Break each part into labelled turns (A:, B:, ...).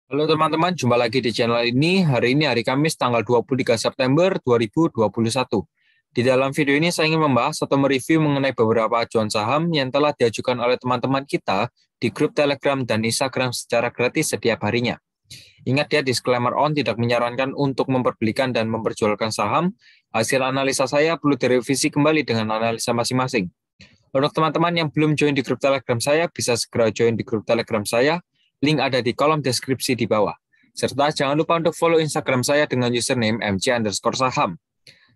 A: Halo teman-teman, jumpa lagi di channel ini. Hari ini hari Kamis tanggal 23 September 2021. Di dalam video ini saya ingin membahas atau mereview mengenai beberapa acuan saham yang telah diajukan oleh teman-teman kita di grup Telegram dan Instagram secara gratis setiap harinya. Ingat ya, disclaimer on tidak menyarankan untuk memperbelikan dan memperjualkan saham. Hasil analisa saya perlu direvisi kembali dengan analisa masing-masing. Untuk teman-teman yang belum join di grup Telegram saya, bisa segera join di grup Telegram saya. Link ada di kolom deskripsi di bawah. Serta jangan lupa untuk follow Instagram saya dengan username mc_saham.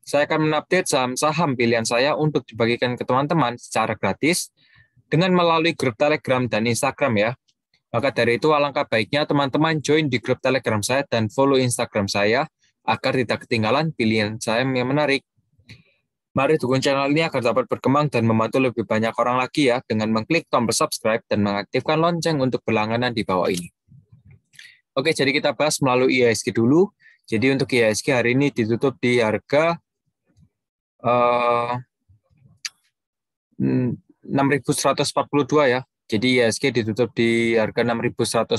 A: Saya akan mengupdate saham-saham pilihan saya untuk dibagikan ke teman-teman secara gratis dengan melalui grup Telegram dan Instagram ya. Maka dari itu alangkah baiknya teman-teman join di grup Telegram saya dan follow Instagram saya agar tidak ketinggalan pilihan saham yang menarik. Mari dukung channel ini agar dapat berkembang dan membantu lebih banyak orang lagi ya dengan mengklik tombol subscribe dan mengaktifkan lonceng untuk berlangganan di bawah ini. Oke, jadi kita bahas melalui IHSG dulu. Jadi untuk IHSG hari ini ditutup di harga 6.142 ya. Jadi IHSG ditutup di harga 6.142.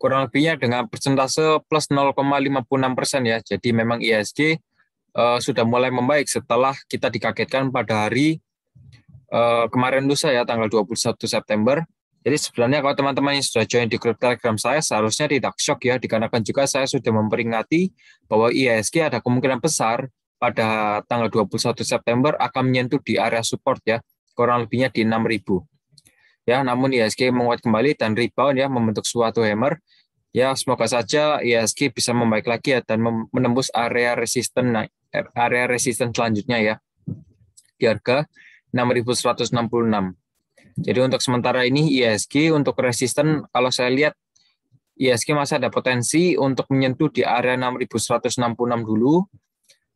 A: Kurang lebihnya dengan persentase plus 0,56% ya. Jadi memang IHSG sudah mulai membaik setelah kita dikagetkan pada hari kemarin lusa ya, tanggal 21 September. Jadi sebenarnya kalau teman-teman yang sudah join di grup Telegram saya seharusnya tidak shock ya, dikarenakan juga saya sudah memperingati bahwa IHSG ada kemungkinan besar pada tanggal 21 September akan menyentuh di area support ya, kurang lebihnya di 6.000. Ya, namun IHSG menguat kembali dan rebound ya, membentuk suatu hammer. Ya, semoga saja IHSG bisa membaik lagi ya dan menembus area resisten selanjutnya ya di harga 6.166. Jadi untuk sementara ini IHSG untuk resisten kalau saya lihat IHSG masih ada potensi untuk menyentuh di area 6.166 dulu.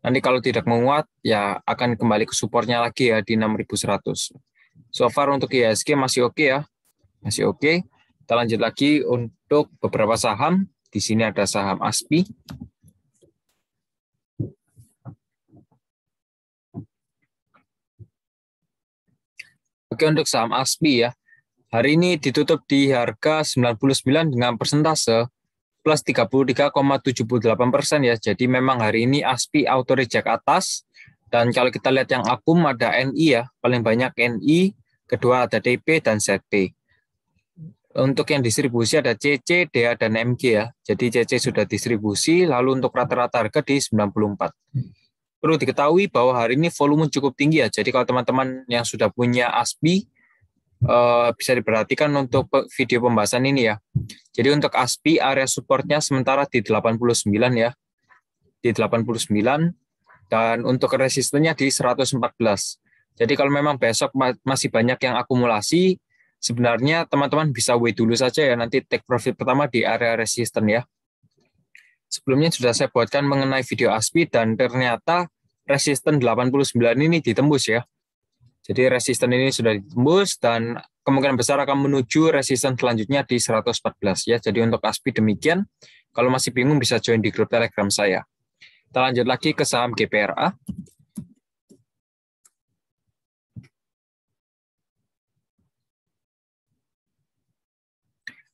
A: Nanti kalau tidak menguat ya akan kembali ke supportnya lagi ya di 6.100. So far untuk IHSG masih oke ya. Masih oke. Kita lanjut lagi untuk beberapa saham. Di sini ada saham ASPI. Oke, untuk saham ASPI ya. Hari ini ditutup di harga 99 dengan persentase plus 33,78% ya. Jadi memang hari ini ASPI auto reject atas. Dan kalau kita lihat yang akum ada NI ya. Paling banyak NI, kedua ada TP dan ZP. Untuk yang distribusi ada CC, DA, dan MG ya. Jadi CC sudah distribusi, lalu untuk rata-rata harga di 94. Perlu diketahui bahwa hari ini volume cukup tinggi ya. Jadi kalau teman-teman yang sudah punya ASPI, bisa diperhatikan untuk video pembahasan ini ya. Jadi untuk ASPI area supportnya sementara di 89 ya. Di 89. Dan untuk resistennya di 114. Jadi kalau memang besok masih banyak yang akumulasi, sebenarnya teman-teman bisa wait dulu saja ya, nanti take profit pertama di area resisten ya. Sebelumnya sudah saya buatkan mengenai video ASPI dan ternyata resisten 89 ini ditembus ya. Jadi resisten ini sudah ditembus dan kemungkinan besar akan menuju resisten selanjutnya di 114 ya. Jadi untuk ASPI demikian. Kalau masih bingung bisa join di grup Telegram saya. Kita lanjut lagi ke saham GPRA.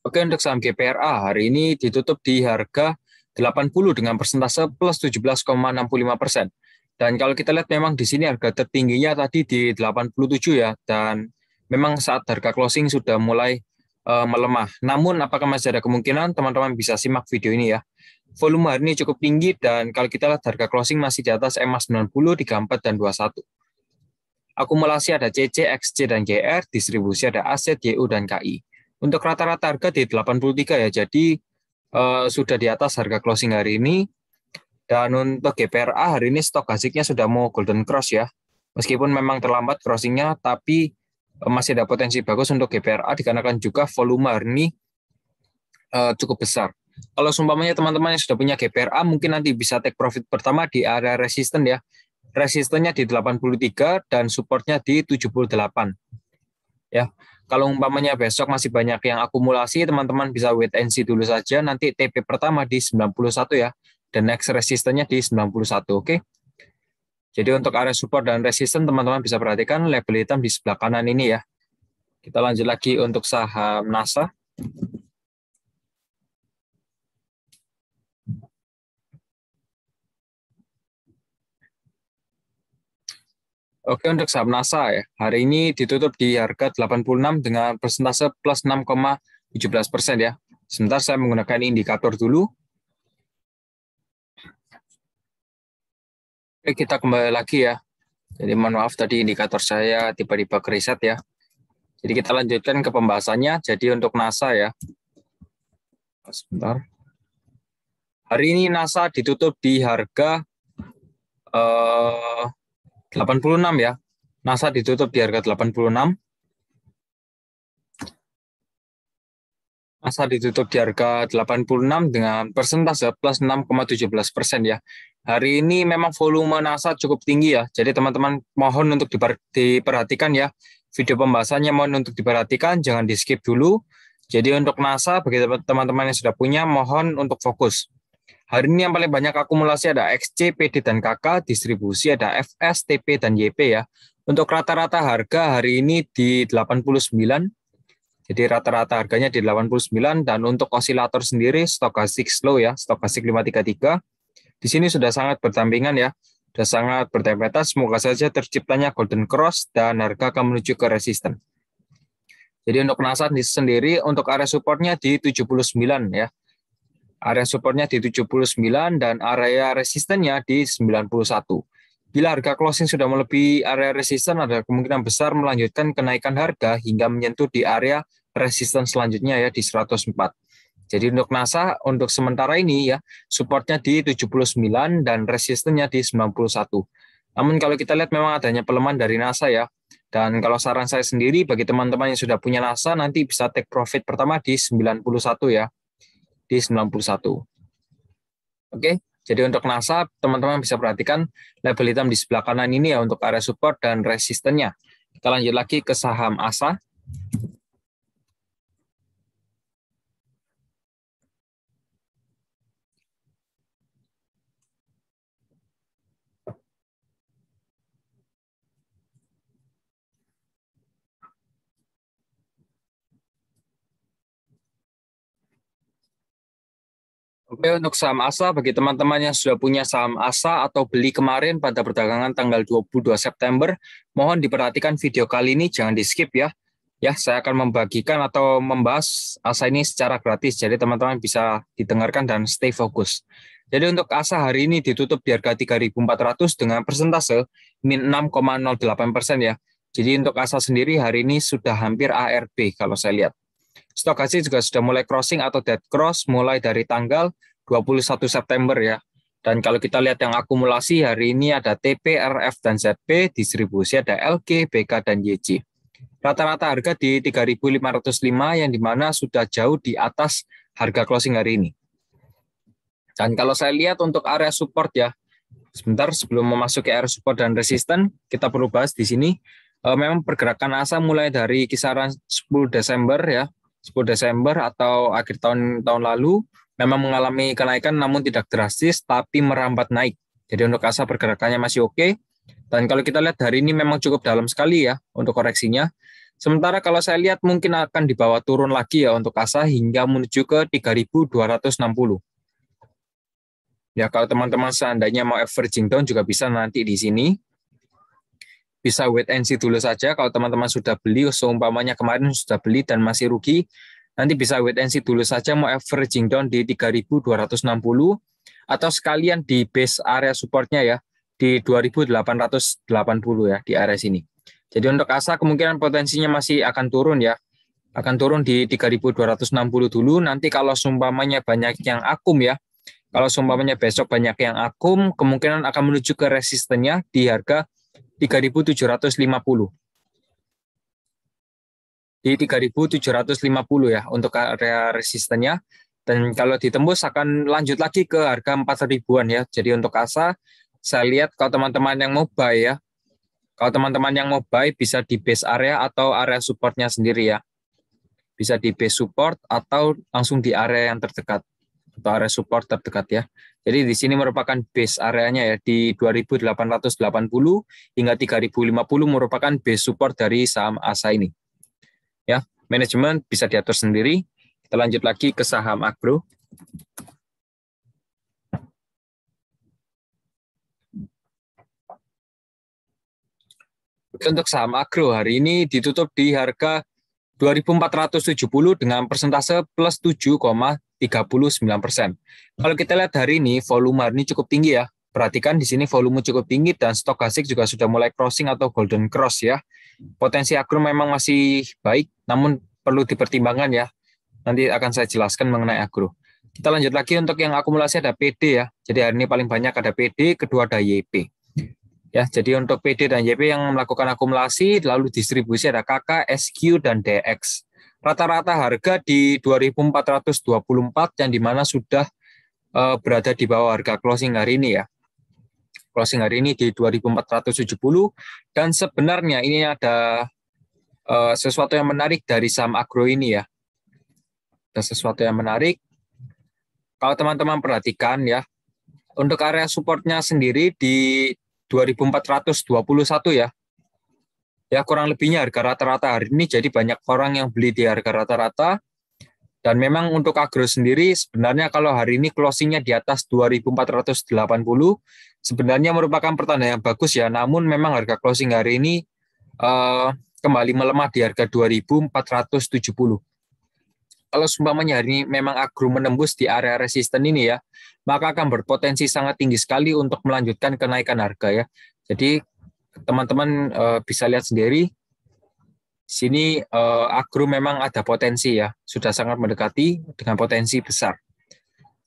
A: Oke, untuk saham GPRA hari ini ditutup di harga 80 dengan persentase plus 17,65%. Dan kalau kita lihat memang di sini harga tertingginya tadi di 87 ya, dan memang saat harga closing sudah mulai melemah. Namun apakah masih ada kemungkinan, teman-teman bisa simak video ini ya. Volume hari ini cukup tinggi dan kalau kita lihat harga closing masih di atas EMA 90, 34, dan 21. Akumulasi ada CC, XC, dan GR, distribusi ada aset, YU, dan KI. Untuk rata-rata harga di 83 ya, jadi sudah di atas harga closing hari ini. Dan untuk GPRA hari ini stok gasiknya sudah mau golden cross ya. Meskipun memang terlambat crossingnya, tapi masih ada potensi bagus untuk GPRA dikarenakan juga volume hari ini cukup besar. Kalau seumpamanya teman-teman yang sudah punya GPRA mungkin nanti bisa take profit pertama di area resisten ya. Resistennya di 83 dan supportnya di 78. Ya. Kalau umpamanya besok masih banyak yang akumulasi, teman-teman bisa wait and see dulu saja. Nanti TP pertama di 91 ya. Dan next resistennya di 91, oke? Jadi untuk area support dan resisten teman-teman bisa perhatikan label hitam di sebelah kanan ini ya. Kita lanjut lagi untuk saham NASA. Oke, untuk saham NASA ya, hari ini ditutup di harga 86 dengan persentase plus 6,17% ya. Sebentar saya menggunakan indikator dulu. Oke, kita kembali lagi ya. Jadi mohon maaf tadi indikator saya tiba-tiba kereset ya. Jadi kita lanjutkan ke pembahasannya. Jadi untuk NASA ya. Sebentar. Hari ini NASA ditutup di harga 86 ya. NASA ditutup di harga 86. NASA ditutup di harga 86 dengan persentase plus 6,17% ya. Hari ini memang volume NASA cukup tinggi ya. Jadi teman-teman mohon untuk diperhatikan ya. Video pembahasannya mohon untuk diperhatikan, jangan di skip dulu. Jadi untuk NASA, bagi teman-teman yang sudah punya, mohon untuk fokus. Hari ini yang paling banyak akumulasi ada XC, PD, dan KK, distribusi ada FS, TP, dan YP ya. Untuk rata-rata harga hari ini di 89, jadi rata-rata harganya di 89, dan untuk osilator sendiri, stokastik slow ya, stokastik 533, di sini sudah sangat berdampingan ya, sudah sangat berdempetan, semoga saja terciptanya golden cross dan harga akan menuju ke resisten. Jadi untuk NASA sendiri, untuk area supportnya di 79 ya, area supportnya di 79 dan area resistennya di 91. Bila harga closing sudah melebihi area resisten, ada kemungkinan besar melanjutkan kenaikan harga hingga menyentuh di area resisten selanjutnya ya di 104. Jadi untuk NASA untuk sementara ini ya supportnya di 79 dan resistennya di 91. Namun kalau kita lihat memang adanya pelemahan dari NASA ya. Dan kalau saran saya sendiri bagi teman-teman yang sudah punya NASA nanti bisa take profit pertama di 91 ya. Di 91. Oke. Jadi untuk NASA, teman-teman bisa perhatikan label hitam di sebelah kanan ini ya untuk area support dan resistennya. Kita lanjut lagi ke saham ASA. Oke, untuk saham ASA, bagi teman-teman yang sudah punya saham ASA atau beli kemarin pada perdagangan tanggal 22 September, mohon diperhatikan video kali ini, jangan di-skip ya. Ya, saya akan membagikan atau membahas ASA ini secara gratis, jadi teman-teman bisa didengarkan dan stay fokus. Jadi untuk ASA hari ini ditutup di harga 3.400 dengan persentase min 6,08% ya. Jadi untuk ASA sendiri hari ini sudah hampir ARB kalau saya lihat. Stokastik juga sudah mulai crossing atau dead cross mulai dari tanggal 21 September ya. Dan kalau kita lihat yang akumulasi hari ini ada TP, RF, dan ZP, distribusi ada LG, BK, dan YC. Rata-rata harga di 3.505 yang dimana sudah jauh di atas harga closing hari ini. Dan kalau saya lihat untuk area support ya, sebentar sebelum memasuki area support dan resisten, kita perlu bahas di sini. Memang pergerakan ASA mulai dari kisaran 10 Desember ya, 10 Desember atau akhir tahun lalu memang mengalami kenaikan namun tidak drastis tapi merambat naik. Jadi untuk ASA pergerakannya masih oke. Dan kalau kita lihat hari ini memang cukup dalam sekali ya untuk koreksinya. Sementara kalau saya lihat mungkin akan dibawa turun lagi ya untuk ASA hingga menuju ke 3.260. Ya kalau teman-teman seandainya mau averaging down juga bisa nanti di sini. Bisa wait and see dulu saja. Kalau teman-teman sudah beli, seumpamanya kemarin sudah beli dan masih rugi, nanti bisa wait and see dulu saja mau averaging down di 3.260 atau sekalian di base area supportnya ya di 2.880 ya di area sini. Jadi untuk ASA kemungkinan potensinya masih akan turun ya. Akan turun di 3.260 dulu. Nanti kalau seumpamanya banyak yang akum ya. Kalau seumpamanya besok banyak yang akum, kemungkinan akan menuju ke resistennya di harga 3.750. Di 3.750 ya untuk area resistennya. Dan kalau ditembus akan lanjut lagi ke harga 4.000-an ya. Jadi untuk ASA, saya lihat kalau teman-teman yang mau buy ya, kalau teman-teman yang mau buy bisa di base area atau area supportnya sendiri ya. Bisa di base support atau langsung di area yang terdekat atau area support terdekat ya. Jadi di sini merupakan base areanya ya di 2.880 hingga 3.050 merupakan base support dari saham ASA ini. Ya, manajemen bisa diatur sendiri. Kita lanjut lagi ke saham agro. Untuk saham agro hari ini ditutup di harga 2.470 dengan persentase plus 7,39%. Kalau kita lihat hari ini, volume hari ini cukup tinggi ya. Perhatikan di sini volume cukup tinggi dan stokastik juga sudah mulai crossing atau golden cross ya. Potensi agro memang masih baik, namun perlu dipertimbangkan ya. Nanti akan saya jelaskan mengenai agro. Kita lanjut lagi untuk yang akumulasi ada PD ya. Jadi hari ini paling banyak ada PD, kedua ada YP. Ya, jadi untuk PD dan YP yang melakukan akumulasi, lalu distribusi ada KK, SQ, dan DX. Rata-rata harga di 2.424 yang dimana sudah berada di bawah harga closing hari ini ya. Closing hari ini di 2.470 dan sebenarnya ini ada sesuatu yang menarik dari saham agro ini ya. Ada sesuatu yang menarik. Kalau teman-teman perhatikan ya, untuk area supportnya sendiri di 2.421 ya. Ya kurang lebihnya harga rata-rata hari ini, jadi banyak orang yang beli di harga rata-rata. Dan memang untuk agro sendiri sebenarnya kalau hari ini closingnya di atas 2.480 sebenarnya merupakan pertanda yang bagus ya. Namun memang harga closing hari ini kembali melemah di harga 2.470. Kalau seumpamanya hari ini memang agro menembus di area resisten ini ya, maka akan berpotensi sangat tinggi sekali untuk melanjutkan kenaikan harga ya. Jadi teman-teman bisa lihat sendiri, sini agro memang ada potensi ya, sudah sangat mendekati dengan potensi besar.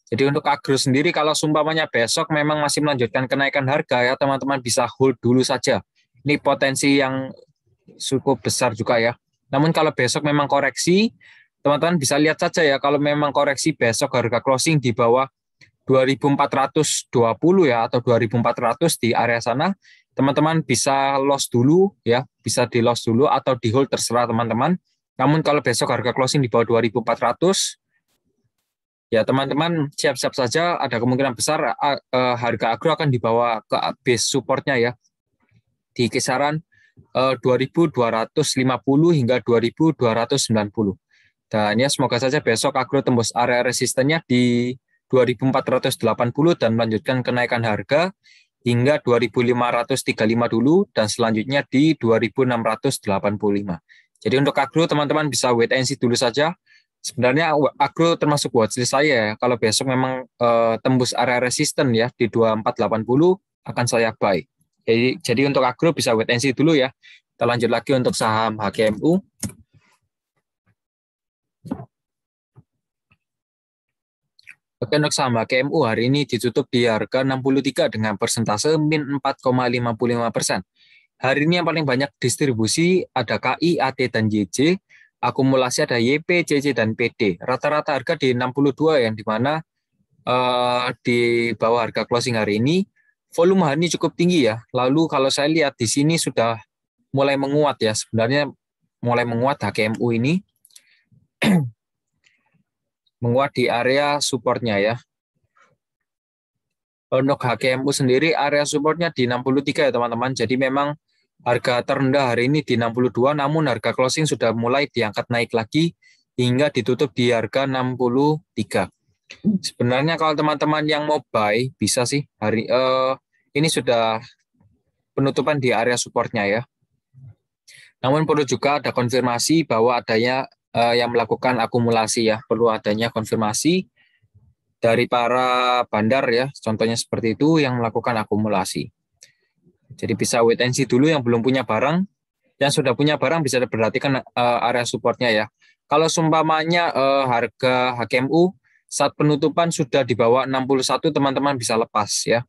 A: Jadi untuk agro sendiri kalau seumpamanya besok memang masih melanjutkan kenaikan harga ya, teman-teman bisa hold dulu saja. Ini potensi yang cukup besar juga ya. Namun kalau besok memang koreksi, teman-teman bisa lihat saja ya, kalau memang koreksi besok harga closing di bawah 2.420 ya atau 2.400 di area sana, teman-teman bisa loss dulu ya, bisa di loss dulu atau di hold terserah teman-teman. Namun kalau besok harga closing di bawah 2.400 ya teman-teman siap-siap saja, ada kemungkinan besar harga agro akan dibawa ke base supportnya ya di kisaran 2.250 hingga 2.290. Dan ya semoga saja besok agro tembus area resistennya di 2.480 dan melanjutkan kenaikan harga hingga 2.535 dulu dan selanjutnya di 2.685. Jadi untuk agro teman-teman bisa wait and see dulu saja. Sebenarnya agro termasuk watchlist saya ya. Kalau besok memang tembus area resisten ya di 2.480 akan saya buy. Jadi untuk agro bisa wait and see dulu ya. Kita lanjut lagi untuk saham HKMU. Oke, untuk saham HKMU hari ini ditutup di harga 63 dengan persentase min 4,55%. Hari ini yang paling banyak distribusi ada KI, AT, dan YJ. Akumulasi ada YP, JJ, dan PD. Rata-rata harga di 62 yang dimana di bawah harga closing hari ini. Volume hari ini cukup tinggi ya. Lalu kalau saya lihat di sini sudah mulai menguat ya. Sebenarnya mulai menguat HKMU ini. Menguat di area supportnya ya. Untuk HKMU sendiri area supportnya di 63 ya teman-teman. Jadi memang harga terendah hari ini di 62, namun harga closing sudah mulai diangkat naik lagi hingga ditutup di harga 63. Sebenarnya kalau teman-teman yang mau buy bisa sih hari ini sudah penutupan di area supportnya ya. Namun perlu juga ada konfirmasi bahwa adanya yang melakukan akumulasi ya, perlu adanya konfirmasi dari para bandar ya, contohnya seperti itu yang melakukan akumulasi. Jadi bisa wait and see dulu yang belum punya barang, yang sudah punya barang bisa diperhatikan area supportnya ya. Kalau seumpamanya harga HKMU saat penutupan sudah di bawah 61 teman-teman bisa lepas ya,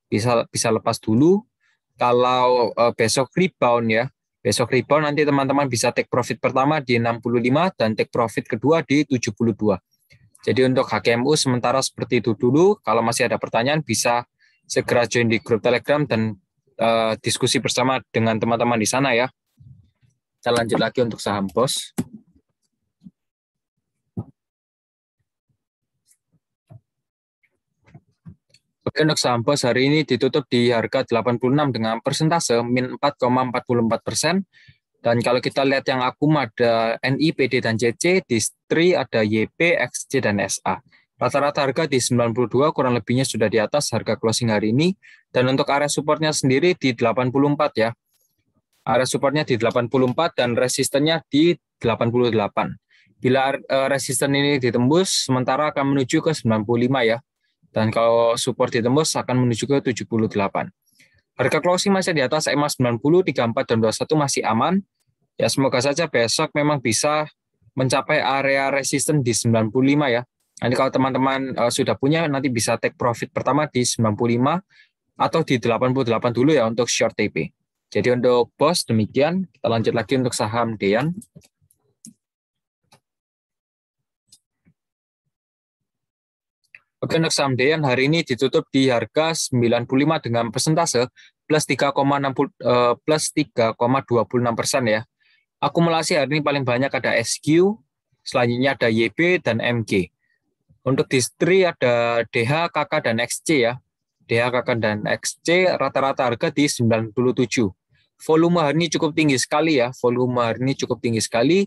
A: bisa lepas dulu. Kalau besok rebound ya. Besok rebound nanti teman-teman bisa take profit pertama di 65 dan take profit kedua di 72. Jadi untuk HKMU sementara seperti itu dulu. Kalau masih ada pertanyaan bisa segera join di grup Telegram dan diskusi bersama dengan teman-teman di sana ya. Kita lanjut lagi untuk saham BOS. Oke, untuk saham BOS hari ini ditutup di harga 86 dengan persentase min 4,44%. Dan kalau kita lihat yang akum ada NI, PD, dan JC, di STRI ada YP, XC, dan SA. Rata-rata harga di 92, kurang lebihnya sudah di atas harga closing hari ini. Dan untuk area supportnya sendiri di 84 ya. Area supportnya di 84 dan resistennya di 88. Bila resisten ini ditembus, sementara akan menuju ke 95 ya. Dan kalau support ditembus akan menuju ke 78. Harga closing masih di atas EMA 90, 34 dan 21 masih aman. Ya semoga saja besok memang bisa mencapai area resisten di 95 ya. Nanti kalau teman-teman sudah punya, nanti bisa take profit pertama di 95 atau di 88 dulu ya untuk short TP. Jadi untuk BOS demikian, kita lanjut lagi untuk saham Dean. Oke, untuk saham Dean hari ini ditutup di harga 95 dengan persentase plus 3,26% ya. Akumulasi hari ini paling banyak ada SQ, selanjutnya ada YB dan MG. Untuk distri ada DH, KK, dan XC ya. DH, KK, dan XC rata-rata harga di 97. Volume hari ini cukup tinggi sekali ya. Volume hari ini cukup tinggi sekali.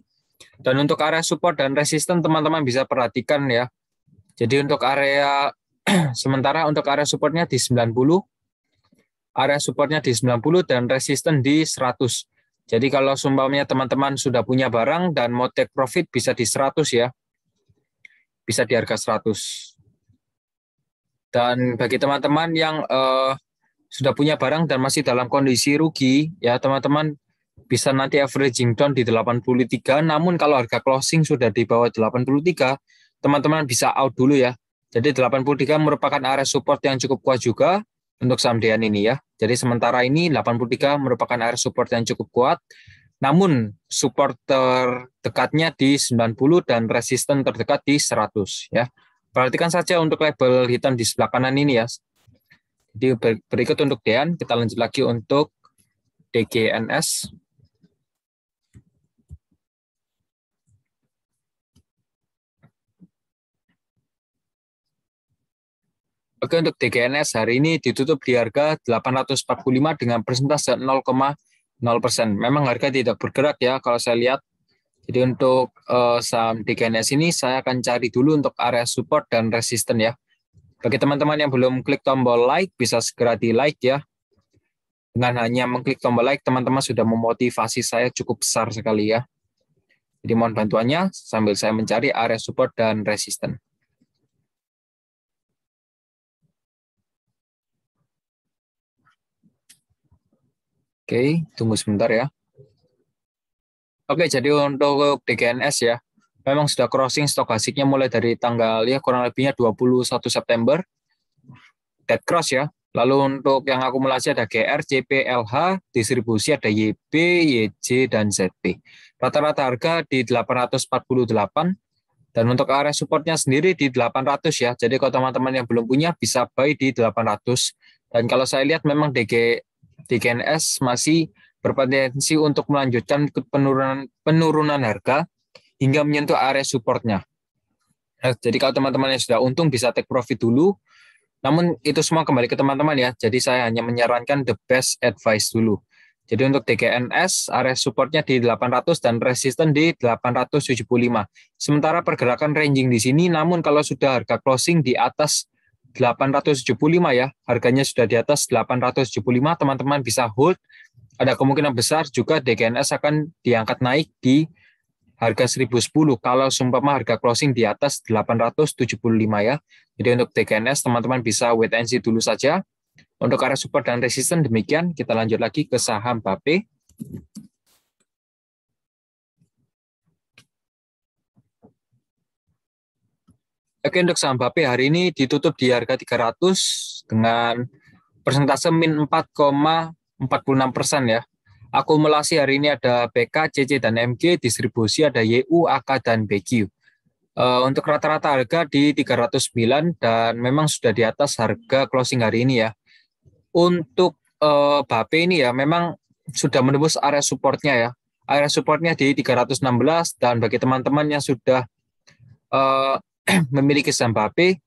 A: Dan untuk area support dan resisten teman-teman bisa perhatikan ya. Jadi untuk area sementara untuk area supportnya di 90, area supportnya di 90 dan resisten di 100. Jadi kalau seumpamanya teman-teman sudah punya barang dan mau take profit bisa di 100 ya. Bisa di harga 100. Dan bagi teman-teman yang sudah punya barang dan masih dalam kondisi rugi, ya teman-teman bisa nanti averaging down di 83, namun kalau harga closing sudah di bawah 83, teman-teman bisa out dulu ya. Jadi 83 merupakan area support yang cukup kuat juga untuk saham Dean ini ya. Jadi sementara ini 83 merupakan area support yang cukup kuat, namun support terdekatnya di 90 dan resisten terdekat di 100 ya. Perhatikan saja untuk label hitam di sebelah kanan ini ya. Jadi berikut untuk Dean, kita lanjut lagi untuk DGNS. Oke, untuk DGNS hari ini ditutup di harga 845 dengan persentase 0,0%. Memang harga tidak bergerak ya kalau saya lihat. Jadi untuk saham DGNS ini saya akan cari dulu untuk area support dan resisten ya. Bagi teman-teman yang belum klik tombol like, bisa segera di like ya. Dengan hanya mengklik tombol like, teman-teman sudah memotivasi saya cukup besar sekali ya. Jadi mohon bantuannya sambil saya mencari area support dan resisten. Oke, tunggu sebentar ya. Oke, jadi untuk DGNS ya, memang sudah crossing stochasticnya mulai dari tanggal ya kurang lebihnya 21 September. Dead cross ya. Lalu untuk yang akumulasi ada GR, CP, LH, distribusi ada YB, YJ, dan ZP. Rata-rata harga di 848, dan untuk area supportnya sendiri di 800 ya. Jadi kalau teman-teman yang belum punya bisa buy di 800. Dan kalau saya lihat memang DGNS masih berpotensi untuk melanjutkan penurunan harga hingga menyentuh area supportnya. Jadi kalau teman-teman yang sudah untung bisa take profit dulu. Namun itu semua kembali ke teman-teman ya. Jadi saya hanya menyarankan the best advice dulu. Jadi untuk DGNS area supportnya di 800 dan resisten di 875. Sementara pergerakan ranging di sini, namun kalau sudah harga closing di atas 875 ya, harganya sudah di atas 875, teman-teman bisa hold. Ada kemungkinan besar juga DGNS akan diangkat naik di harga 1010 kalau seumpama harga closing di atas 875 ya. Jadi untuk DGNS teman-teman bisa wait and see dulu saja. Untuk area support dan resisten demikian, kita lanjut lagi ke saham BAPE. Oke, untuk saham BAPE hari ini ditutup di harga 300 dengan persentase min 4,46% ya. Akumulasi hari ini ada PK, CC, dan MG, distribusi ada YU, AK, dan BQ. Untuk rata-rata harga di 309 dan memang sudah di atas harga closing hari ini ya. Untuk BAPE ini ya memang sudah menembus area supportnya ya. Area supportnya di 316 dan bagi teman-teman yang sudah memiliki saham BAPE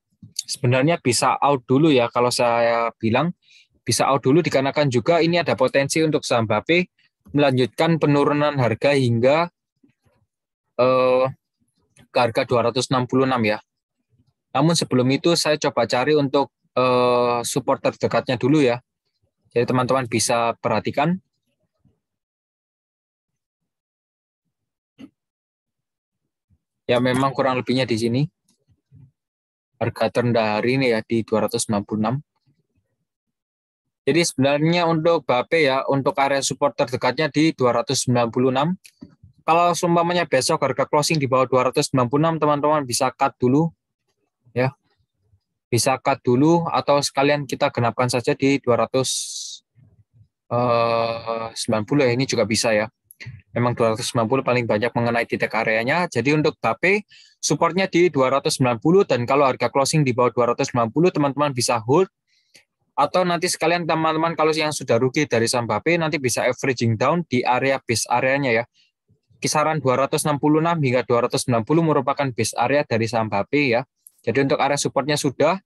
A: sebenarnya bisa out dulu ya kalau saya bilang. Bisa out dulu dikarenakan juga ini ada potensi untuk saham BAPE melanjutkan penurunan harga hingga ke harga 266 ya. Namun sebelum itu saya coba cari untuk support terdekatnya dulu ya. Jadi teman-teman bisa perhatikan. Ya memang kurang lebihnya di sini. Harga terendah hari ini ya di 296. Jadi sebenarnya untuk BAPE ya, untuk area support terdekatnya di 296. Kalau seumpamanya besok harga closing di bawah 296, teman-teman bisa cut dulu ya. Bisa cut dulu atau sekalian kita genapkan saja di 290 ya, ini juga bisa ya. Memang 290 paling banyak mengenai titik areanya. Jadi untuk BAPE supportnya di 290 dan kalau harga closing di bawah 290 teman-teman bisa hold. Atau nanti sekalian teman-teman kalau yang sudah rugi dari saham BAPE nanti bisa averaging down di area base areanya ya. Kisaran 266 hingga 290 merupakan base area dari saham BAPE ya. Jadi untuk area supportnya sudah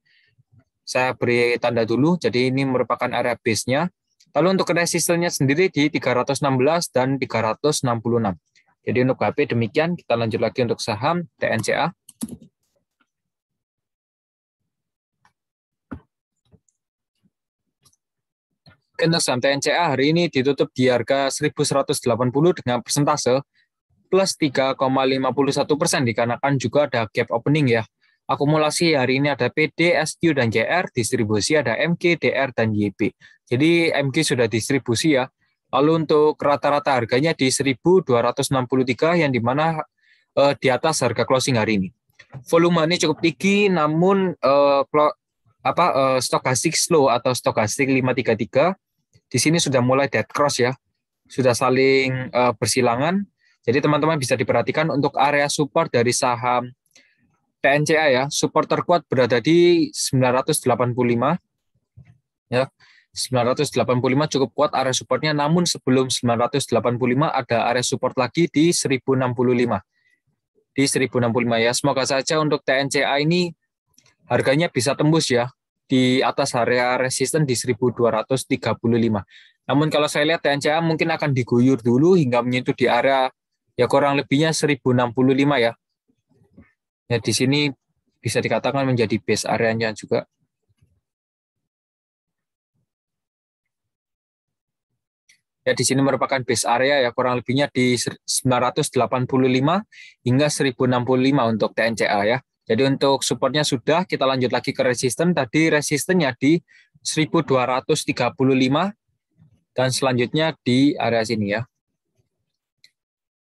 A: saya beri tanda dulu. Jadi ini merupakan area base-nya. Lalu untuk resistennya sendiri di 316 dan 366. Jadi untuk BAPE demikian. Kita lanjut lagi untuk saham TNCA. Untuk saham TNCA hari ini ditutup di harga 1180 dengan persentase plus 3,51% dikarenakan juga ada gap opening ya. Akumulasi hari ini ada PD, SQ, dan JR, distribusi ada MG, DR, dan YB. Jadi MG sudah distribusi ya. Lalu untuk rata-rata harganya di 1.263 yang dimana di atas harga closing hari ini. Volume ini cukup tinggi namun stokastik slow atau stokastik 533 di sini sudah mulai dead cross ya. Sudah saling bersilangan. Jadi teman-teman bisa diperhatikan untuk area support dari saham TNCA ya, support terkuat berada di 985 ya. 985 cukup kuat area supportnya, namun sebelum 985 ada area support lagi di 1065. Di 1065 ya. Semoga saja untuk TNCA ini harganya bisa tembus ya di atas area resisten di 1235. Namun kalau saya lihat TNCA mungkin akan diguyur dulu hingga menyentuh di area ya kurang lebihnya 1065 ya. Ya di sini bisa dikatakan menjadi base areanya juga. Ya di sini merupakan base area ya kurang lebihnya di 985 hingga 1065 untuk TNCA ya. Jadi untuk supportnya sudah, kita lanjut lagi ke resisten. Tadi resistennya di 1235 dan selanjutnya di area sini ya.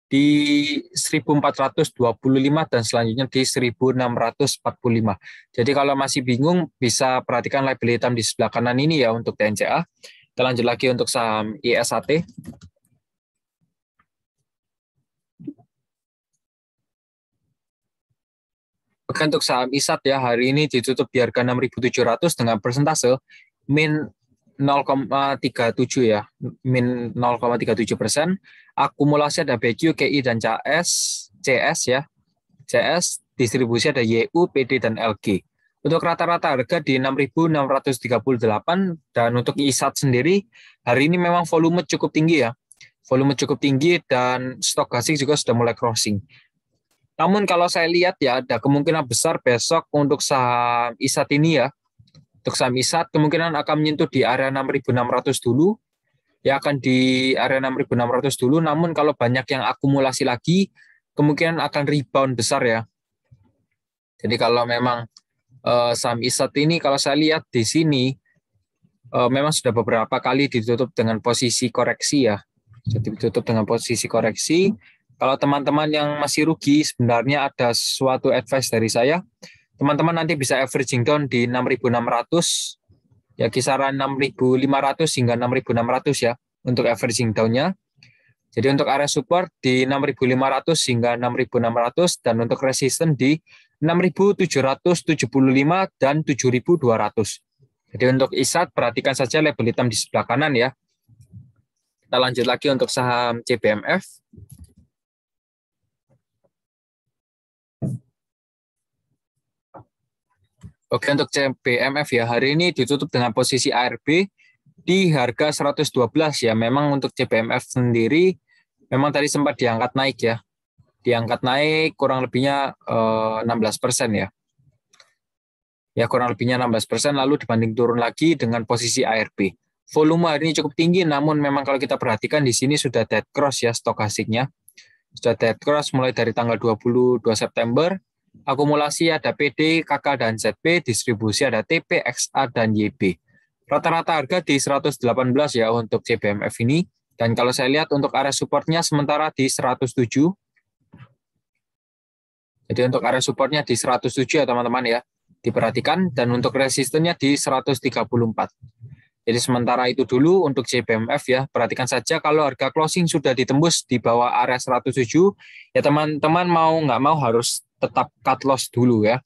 A: Di 1425 dan selanjutnya di 1645. Jadi kalau masih bingung bisa perhatikan label hitam di sebelah kanan ini ya untuk TNCA. Kita lanjut lagi untuk saham ISAT. Oke, untuk saham ISAT ya hari ini ditutup di harga 6.700 dengan persentase min 0,37 ya, min 0,37%. Akumulasi ada BQ, KI, dan CS ya. CS, distribusi ada YU, PD, dan LG. Untuk rata-rata harga di 6.638 dan untuk ISAT sendiri hari ini memang volume cukup tinggi ya. Volume cukup tinggi dan stok gasing juga sudah mulai crossing. Namun kalau saya lihat ya ada kemungkinan besar besok untuk saham ISAT ini ya. Untuk saham ISAT kemungkinan akan menyentuh di area 6.600 dulu. Ya akan di area 6.600 dulu. Namun kalau banyak yang akumulasi lagi, kemungkinan akan rebound besar ya. Jadi kalau memang saham ISAT ini kalau saya lihat di sini memang sudah beberapa kali ditutup dengan posisi koreksi ya. Jadi ditutup dengan posisi koreksi. Kalau teman-teman yang masih rugi, sebenarnya ada suatu advice dari saya. Teman-teman nanti bisa averaging down di 6.600, ya kisaran 6.500 hingga 6.600 ya untuk averaging down-nya. Jadi untuk area support di 6.500 hingga 6.600 dan untuk resisten di 6.775 dan 7.200. Jadi untuk ISAT perhatikan saja label hitam di sebelah kanan ya. Kita lanjut lagi untuk saham CBMF. Oke, untuk CBMF ya, hari ini ditutup dengan posisi ARB di harga 112 ya. Memang untuk CBMF sendiri, memang tadi sempat diangkat naik ya. Diangkat naik kurang lebihnya 16% ya. Ya, kurang lebihnya 16%, lalu dibanding turun lagi dengan posisi ARB. Volume hari ini cukup tinggi, namun memang kalau kita perhatikan di sini sudah dead cross ya stokastiknya. Sudah dead cross mulai dari tanggal 22 September. Akumulasi ada PD, KK, dan ZP. Distribusi ada TP, XA, dan YB. Rata-rata harga di 118 ya untuk CBMF ini. Dan kalau saya lihat untuk area supportnya sementara di 107. Jadi untuk area supportnya di 107 ya teman-teman ya. Diperhatikan. Dan untuk resistennya di 134. Jadi sementara itu dulu untuk CBMF ya, perhatikan saja kalau harga closing sudah ditembus di bawah area 107, ya teman-teman mau nggak mau harus tetap cut loss dulu ya.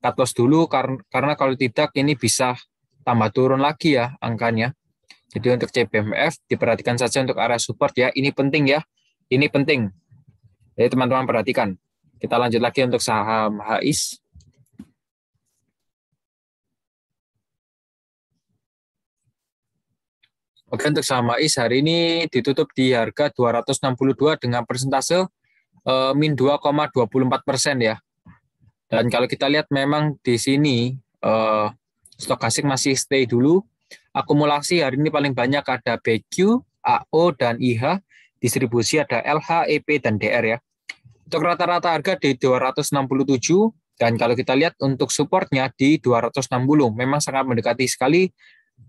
A: Cut loss dulu karena kalau tidak ini bisa tambah turun lagi ya angkanya. Jadi untuk CBMF diperhatikan saja untuk area support ya, ini penting ya, ini penting. Jadi teman-teman perhatikan. Kita lanjut lagi untuk saham HIS. Oke, untuk saham HIS hari ini ditutup di harga 262 dengan persentase min 2,24% ya. Dan kalau kita lihat memang di sini stokastik masih stay dulu. Akumulasi hari ini paling banyak ada BQ, AO, dan IH. Distribusi ada LH, EP, dan DR ya. Untuk rata-rata harga di 267. Dan kalau kita lihat untuk supportnya di 260. Memang sangat mendekati sekali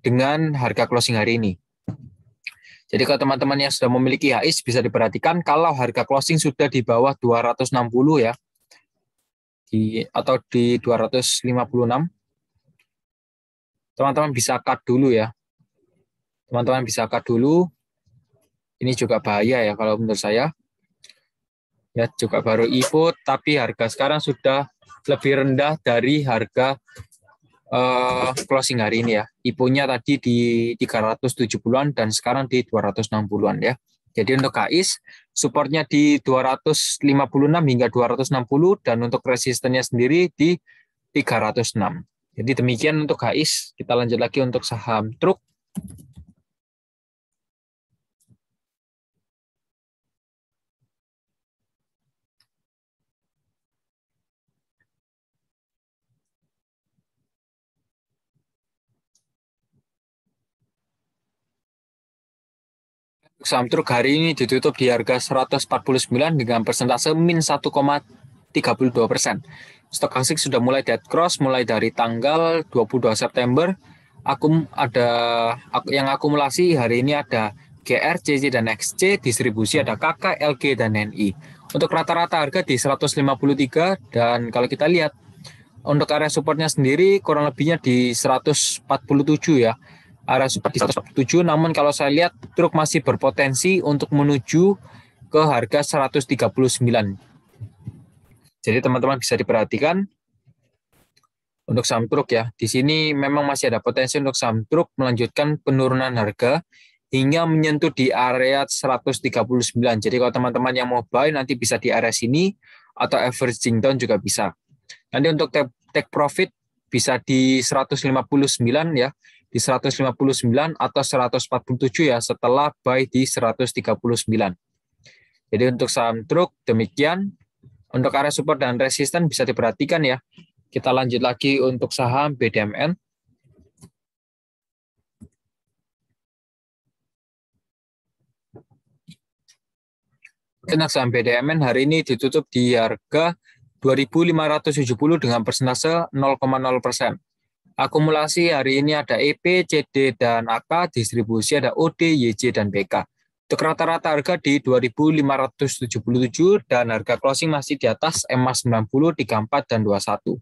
A: dengan harga closing hari ini. Jadi kalau teman-teman yang sudah memiliki HIS bisa diperhatikan kalau harga closing sudah di bawah 260 ya. Atau di 256. Teman-teman bisa cut dulu ya. Teman-teman bisa cut dulu. Ini juga bahaya ya kalau menurut saya. Ya juga baru IPO tapi harga sekarang sudah lebih rendah dari harga closing hari ini ya. IPO-nya tadi di 370-an dan sekarang di 260-an ya. Jadi untuk HIS supportnya di 256 hingga 260 dan untuk resistennya sendiri di 306. Jadi demikian untuk HIS. Kita lanjut lagi untuk saham truk. Saham truk hari ini ditutup di harga 149 dengan persentase min 1,32%. Stokastik sudah mulai dead cross mulai dari tanggal 22 September. Yang akumulasi hari ini ada GR, CC, dan XC. Distribusi ada KK, LG, dan NI. Untuk rata-rata harga di 153 dan kalau kita lihat untuk area supportnya sendiri kurang lebihnya di 147 ya. Area support di 147, namun kalau saya lihat truk masih berpotensi untuk menuju ke harga 139. Jadi teman-teman bisa diperhatikan untuk saham truk ya. Di sini memang masih ada potensi untuk saham truk melanjutkan penurunan harga hingga menyentuh di area 139. Jadi kalau teman-teman yang mau buy nanti bisa di area sini atau averaging down juga bisa. Nanti untuk take profit bisa di 159 ya, di 159 atau 147 ya setelah buy di 139. Jadi untuk saham truk demikian. Untuk area support dan resisten bisa diperhatikan ya. Kita lanjut lagi untuk saham BDMN. Untuk saham BDMN hari ini ditutup di harga 2.570 dengan persentase 0,0%. Akumulasi hari ini ada EP, CD, dan AK, distribusi ada OD, YJ, dan BK. Untuk rata-rata harga di 2.577 dan harga closing masih di atas EMA 90, 34, dan 21.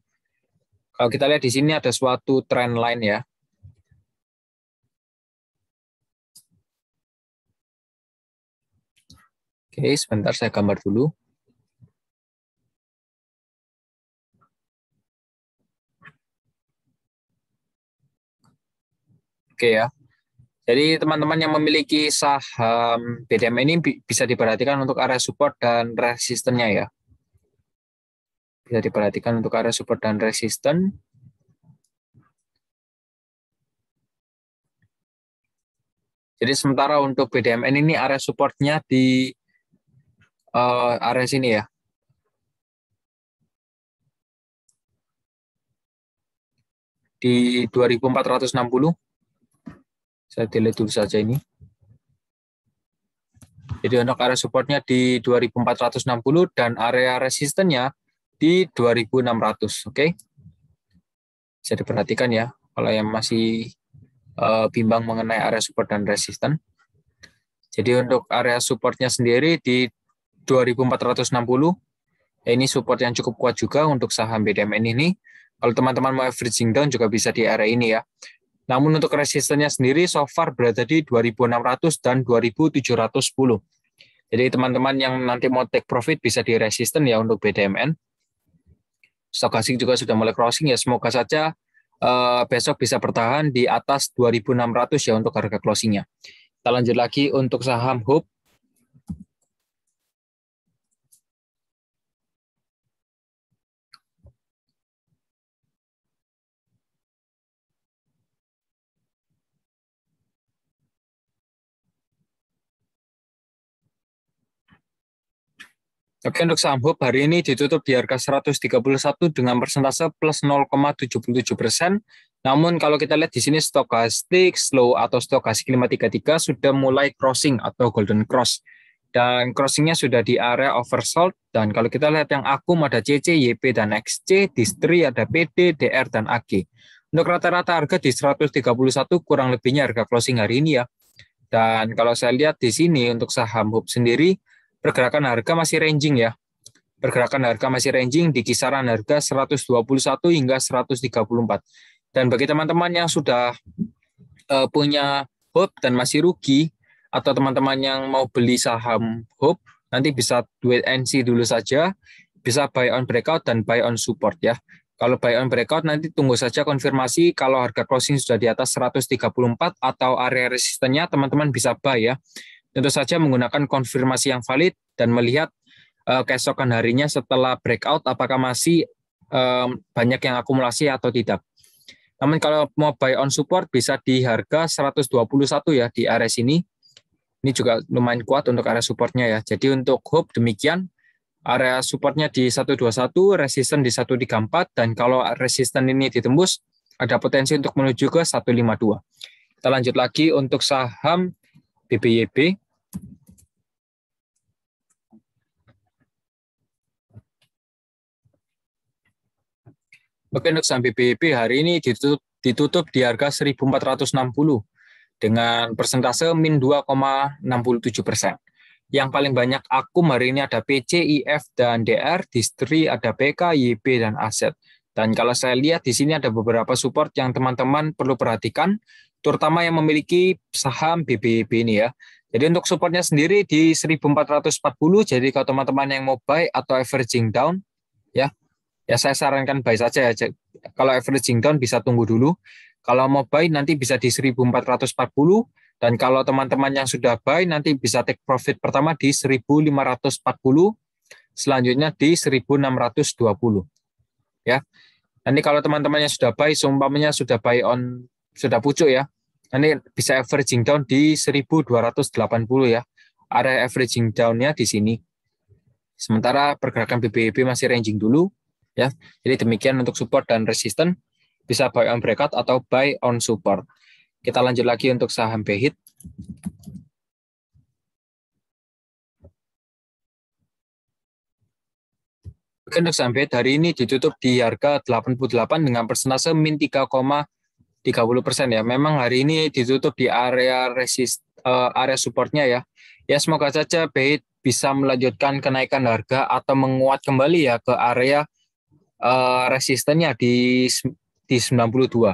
A: Kalau kita lihat di sini ada suatu trend line ya. Oke, sebentar saya gambar dulu. Oke ya. Jadi teman-teman yang memiliki saham BDM ini bisa diperhatikan untuk area support dan resistennya ya. Bisa diperhatikan untuk area support dan resisten. Jadi sementara untuk BDMN ini area supportnya di area sini ya. Di 2460. Saya delete dulu saja ini. Jadi untuk area supportnya di 2460 dan area resistennya di 2600. Oke. Bisa diperhatikan ya kalau yang masih bimbang mengenai area support dan resisten. Jadi untuk area supportnya sendiri di 2460, ini support yang cukup kuat juga untuk saham BDMN ini. Kalau teman-teman mau averaging down juga bisa di area ini ya. Namun untuk resistennya sendiri so far berada di 2600 dan 2710. Jadi teman-teman yang nanti mau take profit bisa di resisten ya untuk BDMN. Stokastik juga sudah mulai crossing ya. Semoga saja besok bisa bertahan di atas 2600 ya untuk harga closingnya. Kita lanjut lagi untuk saham Hope. Oke, untuk saham Hope hari ini ditutup di harga 131 dengan persentase plus 0,77%. Namun kalau kita lihat di sini stokastik slow atau stokastik 533 sudah mulai crossing atau golden cross. Dan crossingnya sudah di area oversold. Dan kalau kita lihat yang akum ada CC, YP, dan XC, distri ada PD, DR, dan AG. Untuk rata-rata harga di 131 kurang lebihnya harga closing hari ini ya. Dan kalau saya lihat di sini untuk saham Hope sendiri, pergerakan harga masih ranging ya. Pergerakan harga masih ranging di kisaran harga 121 hingga 134. Dan bagi teman-teman yang sudah punya Hope dan masih rugi, atau teman-teman yang mau beli saham Hope, nanti bisa wait and see dulu saja. Bisa buy on breakout dan buy on support ya. Kalau buy on breakout nanti tunggu saja konfirmasi kalau harga closing sudah di atas 134 atau area resistennya teman-teman bisa buy ya. Tentu saja menggunakan konfirmasi yang valid dan melihat keesokan harinya setelah breakout apakah masih banyak yang akumulasi atau tidak. Namun kalau mau buy on support bisa di harga 121 ya di area sini. Ini juga lumayan kuat untuk area supportnya ya. Jadi untuk Hope demikian, area supportnya di 121, resisten di 134, dan kalau resisten ini ditembus, ada potensi untuk menuju ke 152. Kita lanjut lagi untuk saham BBYB. Oke, untuk saham BBYB hari ini ditutup di harga 1.460 dengan persentase min 2,67%. Yang paling banyak akum hari ini ada PC, IF, dan DR, distri ada PK, YB, dan aset. Dan kalau saya lihat di sini ada beberapa support yang teman-teman perlu perhatikan, terutama yang memiliki saham BBYB ini ya. Jadi untuk supportnya sendiri di 1.440, jadi kalau teman-teman yang mau buy atau averaging down, ya saya sarankan buy saja ya. Kalau averaging down bisa tunggu dulu. Kalau mau buy nanti bisa di 1.440, dan kalau teman-teman yang sudah buy nanti bisa take profit pertama di 1.540, selanjutnya di 1.620. Ya. Nanti kalau teman-teman yang sudah buy, seumpamanya sudah buy on, sudah pucuk ya, nanti bisa averaging down di 1.280 ya. Area averaging down-nya di sini. Sementara pergerakan BBYB masih ranging dulu ya. Jadi demikian untuk support dan resisten, bisa buy on breakout atau buy on support. Kita lanjut lagi untuk saham BHIT. Untuk saham BHIT hari ini ditutup di harga 88 dengan persentase min 3,30% ya. Memang hari ini ditutup di area area supportnya ya. Ya semoga saja BHIT bisa melanjutkan kenaikan harga atau menguat kembali ya ke area resistennya di 92.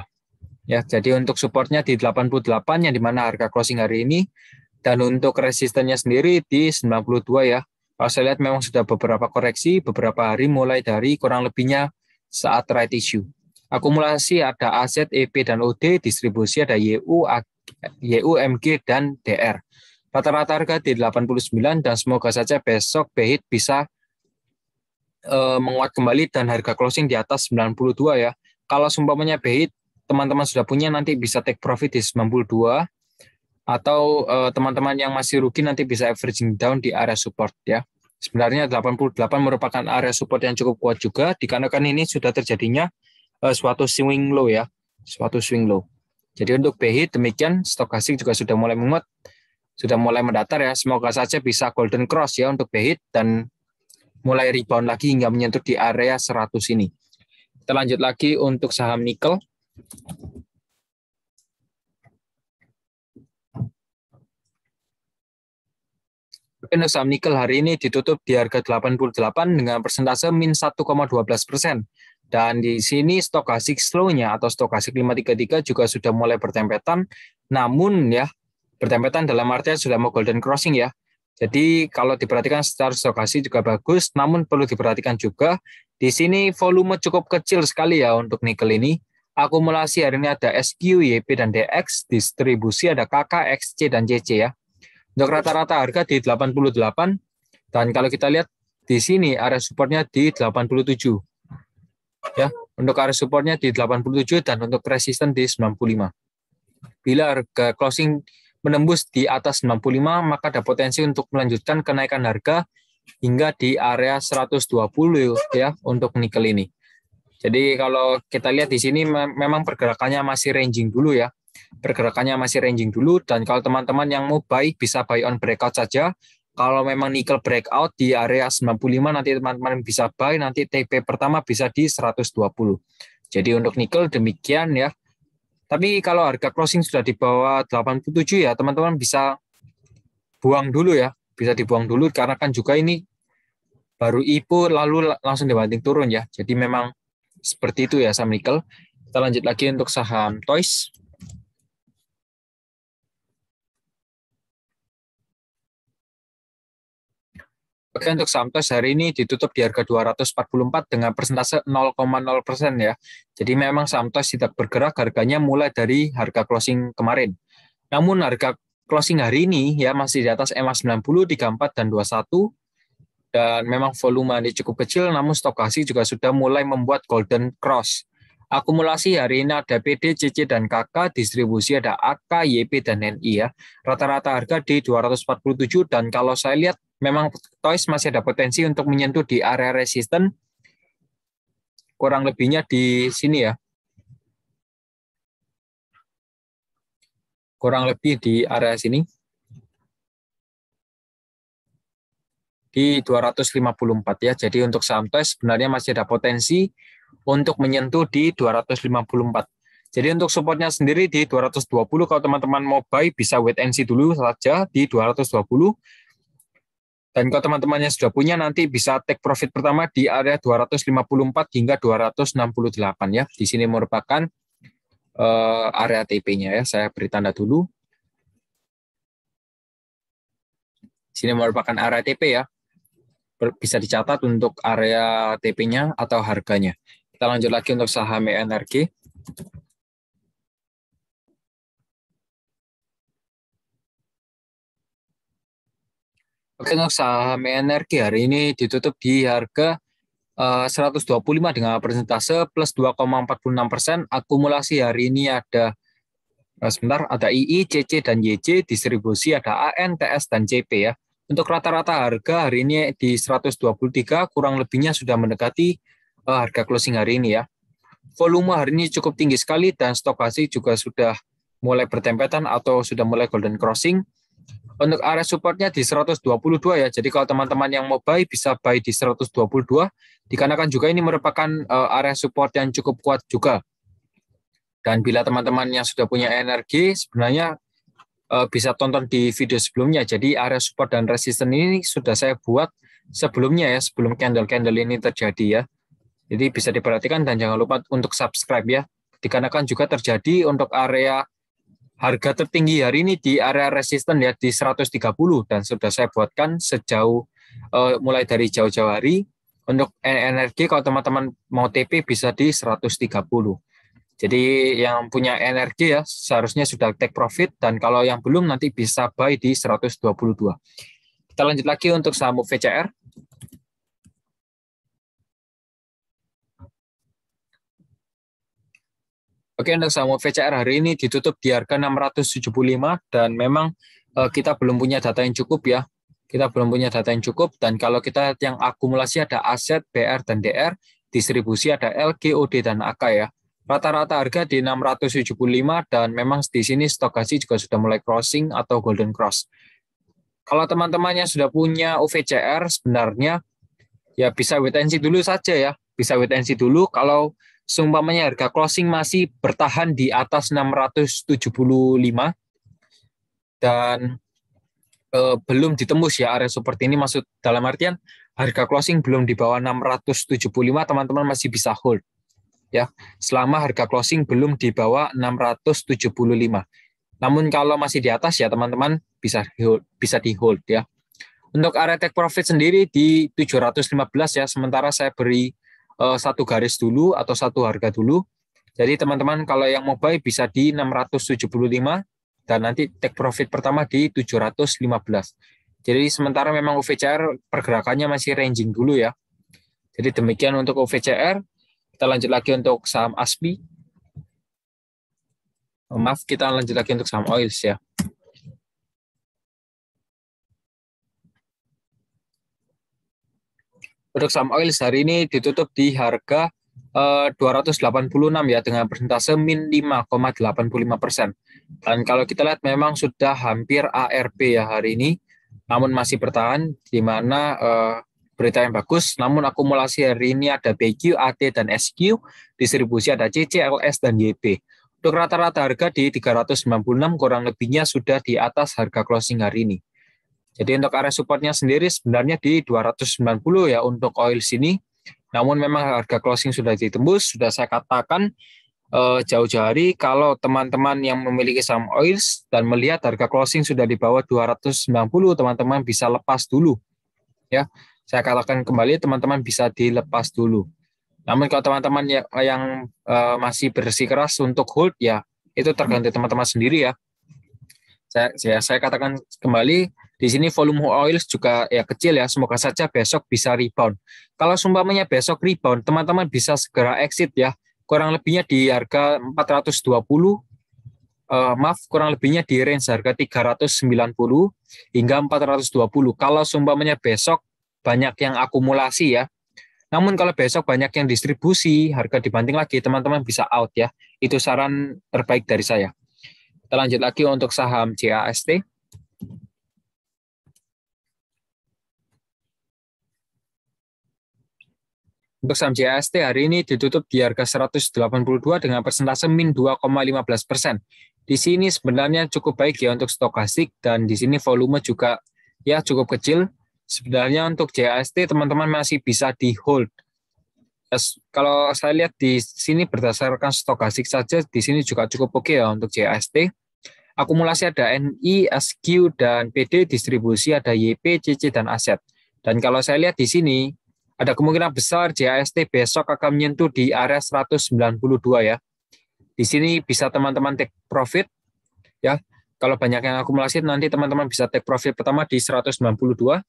A: Ya, jadi untuk supportnya di 88 yang dimana harga closing hari ini, dan untuk resistennya sendiri di 92 ya. Kalau saya lihat memang sudah beberapa koreksi, beberapa hari mulai dari kurang lebihnya saat right issue. Akumulasi ada aset EP dan OD, distribusi ada YU, MG, dan DR. Rata-rata harga di 89 dan semoga saja besok BHIT bisa menguat kembali dan harga closing di atas 92 ya. Kalau seumpamanya BHIT teman-teman sudah punya nanti bisa take profit di 92, atau teman-teman yang masih rugi nanti bisa averaging down di area support ya. Sebenarnya 88 merupakan area support yang cukup kuat juga dikarenakan ini sudah terjadinya suatu swing low ya, suatu swing low. Jadi untuk BHIT demikian, stokastik juga sudah mulai menguat. sudah mulai mendatar ya. Semoga saja bisa golden cross ya untuk BHIT dan mulai rebound lagi hingga menyentuh di area 100 ini. Kita lanjut lagi untuk saham nikel. Untuk saham nikel hari ini ditutup di harga 88 dengan persentase min 1,12%. Dan di sini stokastik slow-nya atau stokastik 533 juga sudah mulai bertempetan. Namun ya, bertempetan dalam artian sudah mau golden crossing ya. Jadi kalau diperhatikan secara stokastik juga bagus, namun perlu diperhatikan juga di sini volume cukup kecil sekali ya untuk nikel ini. Akumulasi hari ini ada SQ, YP, dan DX, distribusi ada KK, XC, dan CC ya. Untuk rata-rata harga di 88, dan kalau kita lihat di sini area supportnya di 87. Ya, untuk area supportnya di 87 dan untuk resisten di 95. Bila harga closing menembus di atas 95, maka ada potensi untuk melanjutkan kenaikan harga hingga di area 120 ya untuk nikel ini. Jadi kalau kita lihat di sini memang pergerakannya masih ranging dulu ya. Pergerakannya masih ranging dulu, dan kalau teman-teman yang mau buy bisa buy on breakout saja. Kalau memang nikel breakout di area 95 nanti teman-teman bisa buy, nanti TP pertama bisa di 120. Jadi untuk nikel demikian ya. Tapi kalau harga closing sudah di bawah 87 ya teman-teman bisa buang dulu ya. Bisa dibuang dulu karena kan juga ini baru IPO lalu langsung dibanting turun ya. Jadi memang seperti itu ya saham nikel. Kita lanjut lagi untuk saham Toys. Oke, untuk saham TOS hari ini ditutup di harga 244 dengan persentase 0,0% ya. Jadi memang saham TOS tidak bergerak, harganya mulai dari harga closing kemarin. Namun harga closing hari ini ya masih di atas MA90, 34 dan 21. Dan memang volume ini cukup kecil, namun stokastik juga sudah mulai membuat golden cross. Akumulasi hari ini ada PD, CC, dan KK, distribusi ada AK, YP, dan NI ya. Rata-rata harga di 247, dan kalau saya lihat memang Toys masih ada potensi untuk menyentuh di area resisten, kurang lebihnya di sini ya. Kurang lebih di area sini. Di 254 ya. Jadi untuk saham Toys sebenarnya masih ada potensi untuk menyentuh di 254. Jadi untuk supportnya sendiri di 220, kalau teman-teman mau buy bisa wait and see dulu saja di 220. Dan kalau teman-temannya sudah punya nanti bisa take profit pertama di area 254 hingga 268 ya. Di sini merupakan area TP-nya ya. Saya beri tanda dulu. Di sini merupakan area TP ya. Bisa dicatat untuk area TP-nya atau harganya. Kita lanjut lagi untuk saham energi. Oke, untuk saham energi hari ini ditutup di harga 125 dengan persentase plus 2,46%. Akumulasi hari ini ada ada II, CC, dan YC, distribusi ada AN, TS, dan CP ya. Untuk rata-rata harga hari ini di 123, kurang lebihnya sudah mendekati harga closing hari ini ya. Volume hari ini cukup tinggi sekali dan stokastik juga sudah mulai bertempetan atau sudah mulai golden crossing. Untuk area supportnya di 122 ya. Jadi kalau teman-teman yang mau buy bisa buy di 122, dikarenakan juga ini merupakan area support yang cukup kuat juga. Dan bila teman-teman yang sudah punya energi sebenarnya bisa tonton di video sebelumnya. Jadi area support dan resisten ini sudah saya buat sebelumnya ya, sebelum candle-candle ini terjadi ya. Jadi bisa diperhatikan dan jangan lupa untuk subscribe ya. Dikarenakan juga terjadi untuk area harga tertinggi hari ini di area resisten ya di 130 dan sudah saya buatkan sejauh mulai dari jauh-jauh hari. Untuk energi kalau teman-teman mau TP bisa di 130. Jadi yang punya energi ya seharusnya sudah take profit, dan kalau yang belum nanti bisa buy di 122. Kita lanjut lagi untuk saham VCR. Oke, untuk saham VCR hari ini ditutup di harga 675 dan memang kita belum punya data yang cukup ya. Kita belum punya data yang cukup, dan kalau kita yang akumulasi ada aset, BR, dan DR, distribusi ada LG, OD, dan AK ya. Rata-rata harga di 675 dan memang di sini stokastik juga sudah mulai crossing atau golden cross. Kalau teman-teman yang sudah punya OVCR sebenarnya ya bisa wait and see dulu saja ya. Bisa wait and see dulu kalau seumpamanya harga closing masih bertahan di atas 675 dan belum ditembus ya area seperti ini, maksud dalam artian harga closing belum di bawah 675, teman-teman masih bisa hold ya. Selama harga closing belum di bawah 675. Namun kalau masih di atas ya teman-teman bisa di hold ya. Untuk area take profit sendiri di 715 ya, sementara saya beri satu garis dulu atau satu harga dulu. Jadi teman-teman kalau yang mau buy bisa di 675 dan nanti take profit pertama di 715. Jadi sementara memang OVCR pergerakannya masih ranging dulu ya. Jadi demikian untuk OVCR. Kita lanjut lagi untuk saham ASPI. Maaf, kita lanjut lagi untuk saham oils ya. Untuk saham oil hari ini ditutup di harga 286 ya dengan persentase min 5,85%. Dan kalau kita lihat memang sudah hampir ARB ya hari ini, namun masih bertahan di mana berita yang bagus. Namun akumulasi hari ini ada BQ, AT, dan SQ, distribusi ada CC, LS, dan YB. Untuk rata-rata harga di 396 kurang lebihnya sudah di atas harga closing hari ini. Jadi untuk area supportnya sendiri sebenarnya di 290 ya untuk oil sini. Namun memang harga closing sudah ditembus, sudah saya katakan jauh-jauh hari kalau teman-teman yang memiliki saham oils dan melihat harga closing sudah di bawah 290, teman-teman bisa lepas dulu. Ya, saya katakan kembali teman-teman bisa dilepas dulu. Namun kalau teman-teman yang masih bersikeras untuk hold ya itu tergantung teman-teman sendiri ya. Saya katakan kembali, di sini volume oils juga ya kecil ya, semoga saja besok bisa rebound. Kalau sumpamanya besok rebound, teman-teman bisa segera exit ya, kurang lebihnya di harga 420, kurang lebihnya di range harga 390 hingga 420. Kalau sumpamanya besok banyak yang akumulasi ya, namun kalau besok banyak yang distribusi, harga dibanting lagi, teman-teman bisa out ya. Itu saran terbaik dari saya. Kita lanjut lagi untuk saham CAST. Untuk saham CAST hari ini ditutup di harga 182 dengan persentase min 2,15%. Di sini sebenarnya cukup baik ya untuk stokastik dan di sini volume juga ya cukup kecil. Sebenarnya untuk CAST teman-teman masih bisa di hold. Kalau saya lihat di sini berdasarkan stokastik saja di sini juga cukup oke ya untuk CAST. Akumulasi ada NI, SQ, dan PD, distribusi ada YP, CC, dan aset. Dan kalau saya lihat di sini, ada kemungkinan besar JAST besok akan menyentuh di area 192 ya. Di sini bisa teman-teman take profit ya. Kalau banyak yang akumulasi nanti teman-teman bisa take profit pertama di 192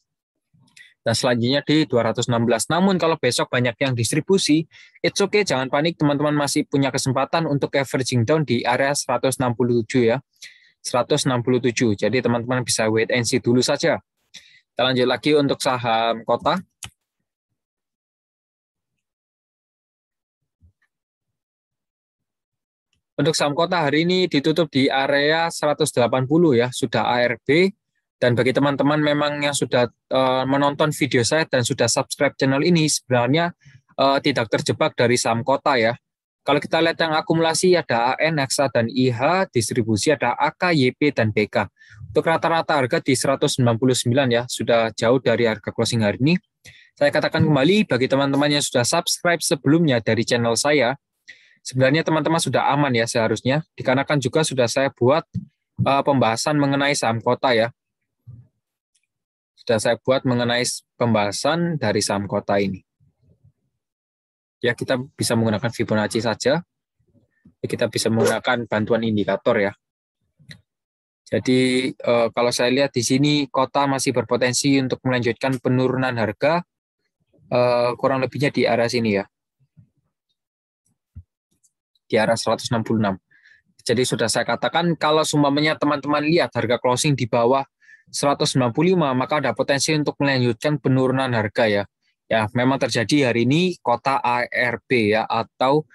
A: dan selanjutnya di 216. Namun kalau besok banyak yang distribusi, it's okay, jangan panik, teman-teman masih punya kesempatan untuk averaging down di area 167 ya. 167. Jadi teman-teman bisa wait and see dulu saja. Kita lanjut lagi untuk saham kota. Untuk saham kota hari ini ditutup di area 180 ya, sudah ARB. Dan bagi teman-teman memang yang sudah menonton video saya dan sudah subscribe channel ini, sebenarnya tidak terjebak dari saham kota ya. Kalau kita lihat yang akumulasi ada AN, Hexa, dan IH, distribusi ada AK, YP, dan BK. Untuk rata-rata harga di 199 ya, sudah jauh dari harga closing hari ini. Saya katakan kembali, bagi teman-teman yang sudah subscribe sebelumnya dari channel saya, sebenarnya teman-teman sudah aman ya seharusnya, dikarenakan juga sudah saya buat pembahasan mengenai saham kota ya. Sudah saya buat mengenai pembahasan dari saham kota ini. Ya, kita bisa menggunakan Fibonacci saja. Kita bisa menggunakan bantuan indikator ya. Jadi kalau saya lihat di sini kota masih berpotensi untuk melanjutkan penurunan harga kurang lebihnya di area sini ya. Di area 166. Jadi sudah saya katakan kalau sumpamanya teman-teman lihat harga closing di bawah 195 maka ada potensi untuk melanjutkan penurunan harga ya. Ya, memang terjadi hari ini kota ARB ya atau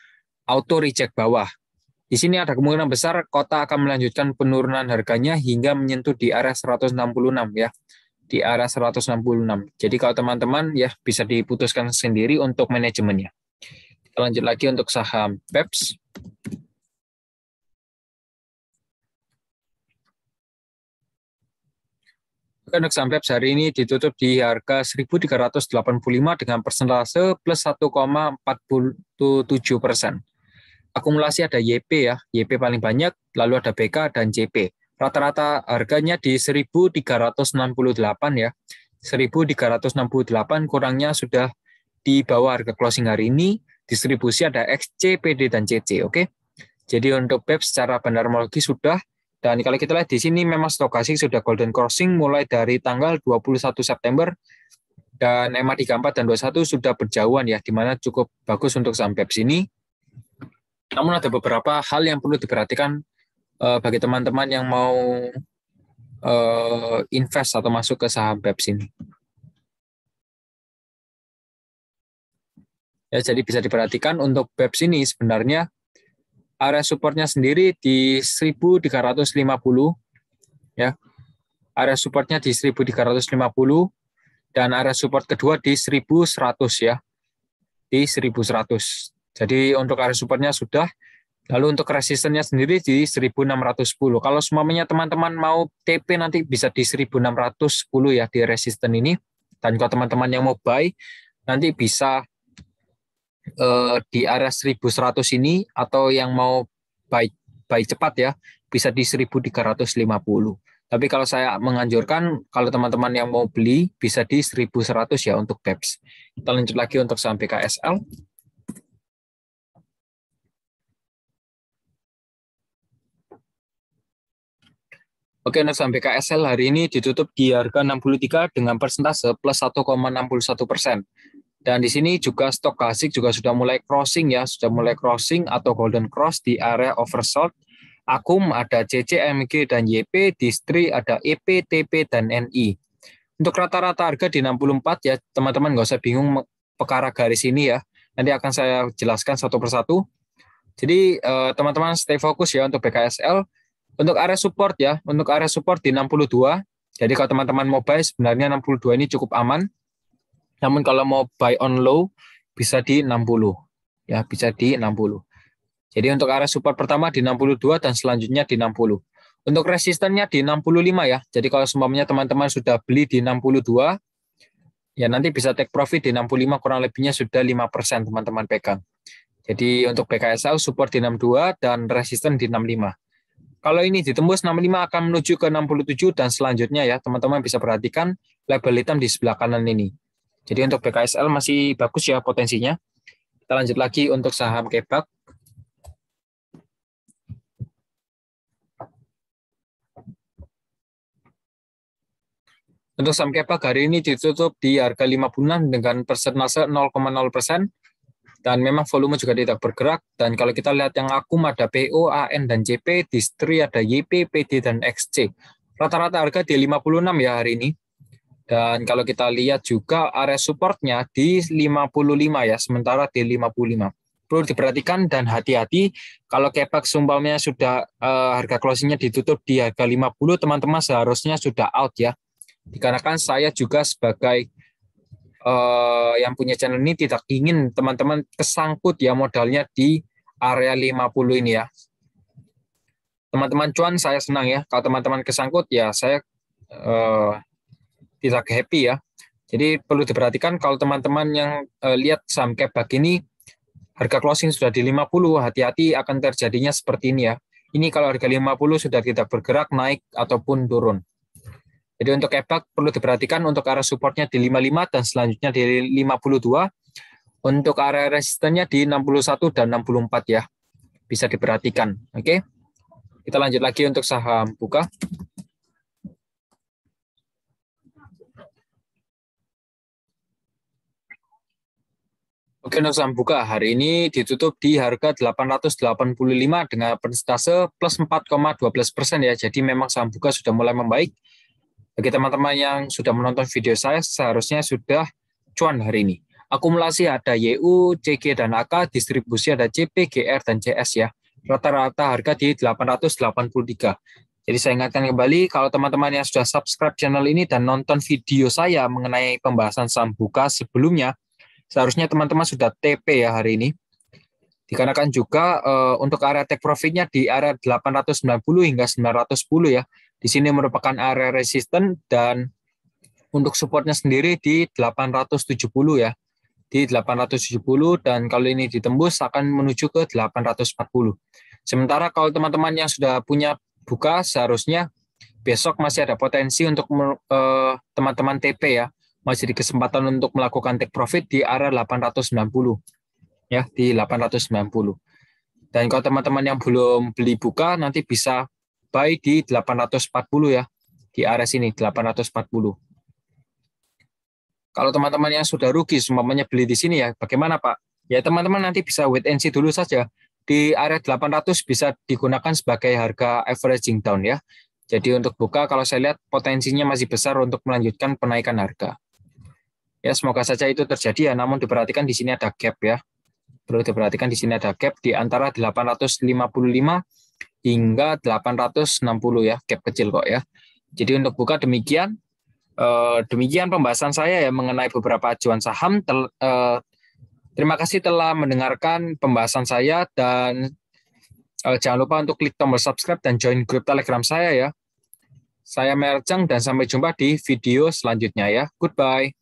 A: auto reject bawah. Di sini ada kemungkinan besar kota akan melanjutkan penurunan harganya hingga menyentuh di area 166 ya. Di area 166. Jadi kalau teman-teman ya bisa diputuskan sendiri untuk manajemennya. Kita lanjut lagi untuk saham PEPS. Untuk saham PEPS hari ini ditutup di harga 1.385 dengan persentase plus 1,47%. Akumulasi ada YP ya, YP paling banyak, lalu ada BK dan JP. Rata-rata harganya di 1.368 ya. 1.368 kurangnya sudah di bawah harga closing hari ini. Distribusi ada XC, PD, dan CC. Oke. Jadi untuk PEPS secara bandarmologi sudah. Dan kalau kita lihat di sini memang stokastik sudah golden crossing mulai dari tanggal 21 September. Dan EMA 34 dan 21 sudah berjauhan ya, di mana cukup bagus untuk saham PEPS ini. Namun ada beberapa hal yang perlu diperhatikan bagi teman-teman yang mau invest atau masuk ke saham PEPS ini. Ya, jadi bisa diperhatikan untuk PEPS ini sebenarnya area supportnya sendiri di 1.350 ya. Area supportnya di 1.350 dan area support kedua di 1.100 ya. Di 1.100. Jadi untuk area supportnya sudah, lalu untuk resistennya sendiri di 1.610. Kalau semuanya teman-teman mau TP nanti bisa di 1.610 ya di resisten ini. Dan kalau teman-teman yang mau buy nanti bisa di area 1.100 ini, atau yang mau buy cepat ya bisa di 1.350. Tapi kalau saya menganjurkan kalau teman-teman yang mau beli bisa di 1.100 ya untuk PEPS. Kita lanjut lagi untuk saham BKSL. Oke, untuk saham BKSL hari ini ditutup di harga 63 dengan persentase plus 1,61%. Dan di sini juga stokastik juga sudah mulai crossing ya, sudah mulai crossing atau golden cross di area oversold. Akum ada CC, MG, dan YP, Distri ada EP, TP, dan NI. Untuk rata-rata harga di 64 ya, teman-teman nggak usah bingung perkara garis ini ya. Nanti akan saya jelaskan satu persatu. Jadi teman-teman stay fokus ya untuk BKSL. Untuk area support ya, untuk area support di 62. Jadi kalau teman-teman mau buy sebenarnya 62 ini cukup aman. Namun kalau mau buy on low bisa di 60. Ya, bisa di 60. Jadi untuk area support pertama di 62 dan selanjutnya di 60. Untuk resistennya di 65 ya. Jadi kalau semuanya teman-teman sudah beli di 62, ya nanti bisa take profit di 65, kurang lebihnya sudah 5% teman-teman pegang. Jadi untuk BKSL support di 62 dan resisten di 65. Kalau ini ditembus 65 akan menuju ke 67 dan selanjutnya ya, teman-teman bisa perhatikan label hitam di sebelah kanan ini. Jadi untuk BKSL masih bagus ya potensinya. Kita lanjut lagi untuk saham Kebak. Untuk saham Kebak hari ini ditutup di harga 56 dengan persentase 0,0%. Dan memang volume juga tidak bergerak. Dan kalau kita lihat yang akum ada PO, AN, dan JP, Distri ada YP, PD, dan XC. Rata-rata harga di 56 ya hari ini. Dan kalau kita lihat juga area supportnya di 55 ya, sementara di 55. Perlu diperhatikan dan hati-hati kalau Kebak sumpamanya sudah harga closingnya ditutup di harga 50, teman-teman seharusnya sudah out ya. Dikarenakan saya juga sebagai yang punya channel ini tidak ingin teman-teman kesangkut ya modalnya di area 50 ini ya. Teman-teman cuan saya senang ya. Kalau teman-teman kesangkut ya saya tidak happy ya. Jadi perlu diperhatikan kalau teman-teman yang lihat saham Kebak ini harga closing sudah di 50, hati-hati akan terjadinya seperti ini ya. Ini kalau harga 50 sudah tidak bergerak naik ataupun turun. Jadi untuk Kebak perlu diperhatikan untuk area supportnya di 55 dan selanjutnya di 52. Untuk area resistennya di 61 dan 64 ya. Bisa diperhatikan. Oke. Kita lanjut lagi untuk saham Buka. Oke, untuk saham Buka hari ini ditutup di harga 885 dengan persentase plus 4,12% ya. Jadi memang saham Buka sudah mulai membaik. Bagi teman-teman yang sudah menonton video saya, seharusnya sudah cuan hari ini. Akumulasi ada YU, CG, dan AK, distribusi ada CP, GR, dan CS ya. rata-rata harga di 883. Jadi saya ingatkan kembali, kalau teman-teman yang sudah subscribe channel ini dan nonton video saya mengenai pembahasan saham buka sebelumnya, seharusnya teman-teman sudah TP ya hari ini. Dikarenakan juga untuk area take profitnya di area 890 hingga 910 ya. Di sini merupakan area resisten dan untuk supportnya sendiri di 870 ya. Di 870 dan kalau ini ditembus akan menuju ke 840. Sementara kalau teman-teman yang sudah punya buka seharusnya besok masih ada potensi untuk teman-teman TP ya. Masih di kesempatan untuk melakukan take profit di area 890. Ya, di 890. Dan kalau teman-teman yang belum beli buka nanti bisa buy di 840 ya. Di area sini 840. Kalau teman-teman yang sudah rugi semuanya beli di sini ya, bagaimana Pak? Ya teman-teman nanti bisa wait and see dulu saja. Di area 800 bisa digunakan sebagai harga averaging down ya. Jadi untuk buka kalau saya lihat potensinya masih besar untuk melanjutkan penaikan harga. Ya semoga saja itu terjadi ya, namun diperhatikan di sini ada gap ya. Perlu diperhatikan di sini ada gap di antara 855 hingga 860 ya, gap kecil kok ya. Jadi untuk buka demikian. Demikian pembahasan saya ya mengenai beberapa acuan saham. Terima kasih telah mendengarkan pembahasan saya dan jangan lupa untuk klik tombol subscribe dan join grup Telegram saya ya. Saya Merceng dan sampai jumpa di video selanjutnya ya. Goodbye.